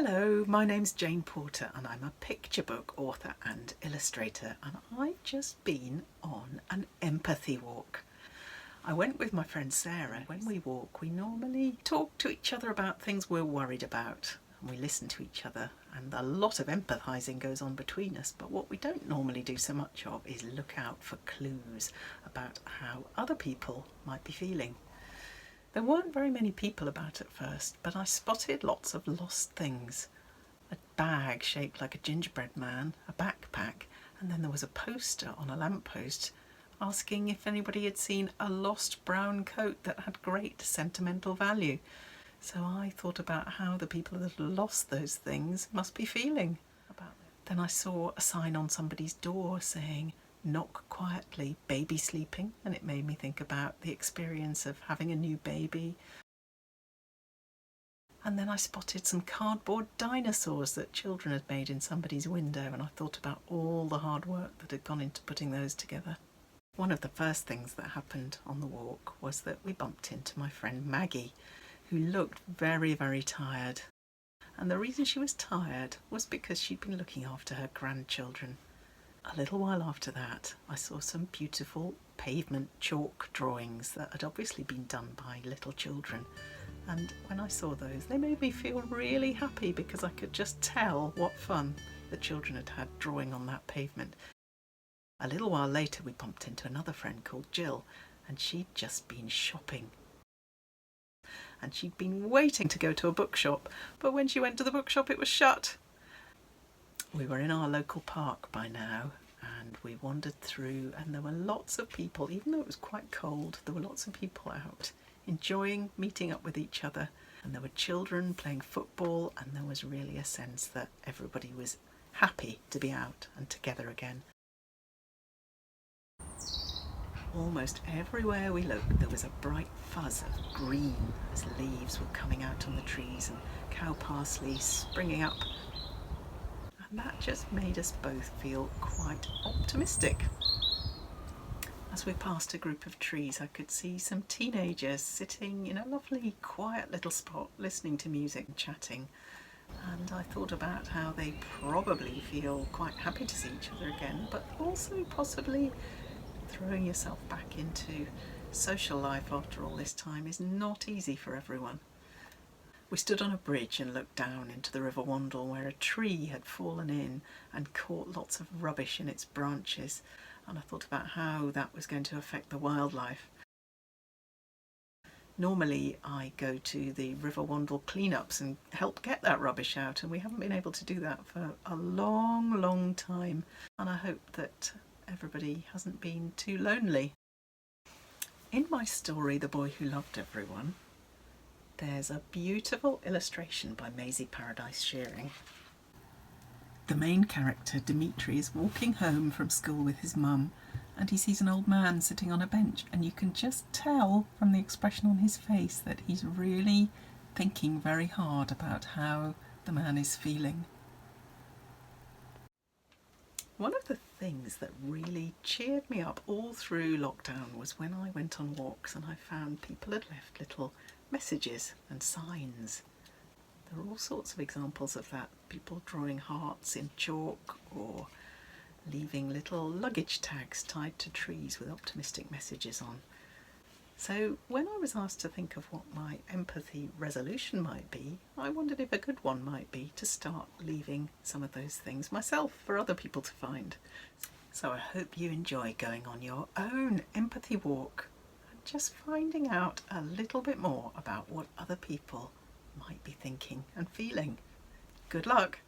Hello, my name's Jane Porter and I'm a picture book author and illustrator, and I've just been on an empathy walk. I went with my friend Sarah. When we walk, we normally talk to each other about things we're worried about, and we listen to each other, and a lot of empathising goes on between us, but what we don't normally do so much of is look out for clues about how other people might be feeling. There weren't very many people about at first, but I spotted lots of lost things. A bag shaped like a gingerbread man, a backpack, and then there was a poster on a lamppost asking if anybody had seen a lost brown coat that had great sentimental value. So I thought about how the people that had lost those things must be feeling about it. Then I saw a sign on somebody's door saying, "Knock quietly, baby sleeping," and it made me think about the experience of having a new baby. And then I spotted some cardboard dinosaurs that children had made in somebody's window, and I thought about all the hard work that had gone into putting those together. One of the first things that happened on the walk was that we bumped into my friend Maggie, who looked very, very tired. And the reason she was tired was because she'd been looking after her grandchildren. A little while after that, I saw some beautiful pavement chalk drawings that had obviously been done by little children. And when I saw those, they made me feel really happy because I could just tell what fun the children had had drawing on that pavement. A little while later, we bumped into another friend called Jill, and she'd just been shopping. And she'd been waiting to go to a bookshop, but when she went to the bookshop, it was shut. We were in our local park by now, and we wandered through, and there were lots of people. Even though it was quite cold, there were lots of people out enjoying meeting up with each other, and there were children playing football, and there was really a sense that everybody was happy to be out and together again. Almost everywhere we looked, there was a bright fuzz of green as leaves were coming out on the trees and cow parsley springing up. And that just made us both feel quite optimistic. As we passed a group of trees, I could see some teenagers sitting in a lovely quiet little spot listening to music and chatting. And I thought about how they probably feel quite happy to see each other again, but also possibly throwing yourself back into social life after all this time is not easy for everyone. We stood on a bridge and looked down into the River Wandle, where a tree had fallen in and caught lots of rubbish in its branches, and I thought about how that was going to affect the wildlife. Normally I go to the River Wandle cleanups and help get that rubbish out, and we haven't been able to do that for a long time, and I hope that everybody hasn't been too lonely. In my story, The Boy Who Loved Everyone, there's a beautiful illustration by Maisie Paradise Shearing. The main character, Dimitri, is walking home from school with his mum, and he sees an old man sitting on a bench, and you can just tell from the expression on his face that he's really thinking very hard about how the man is feeling. One of the things that really cheered me up all through lockdown was when I went on walks and I found people had left little messages and signs. There are all sorts of examples of that. People drawing hearts in chalk or leaving little luggage tags tied to trees with optimistic messages on. So when I was asked to think of what my empathy resolution might be, I wondered if a good one might be to start leaving some of those things myself for other people to find. So I hope you enjoy going on your own empathy walk and just finding out a little bit more about what other people might be thinking and feeling. Good luck!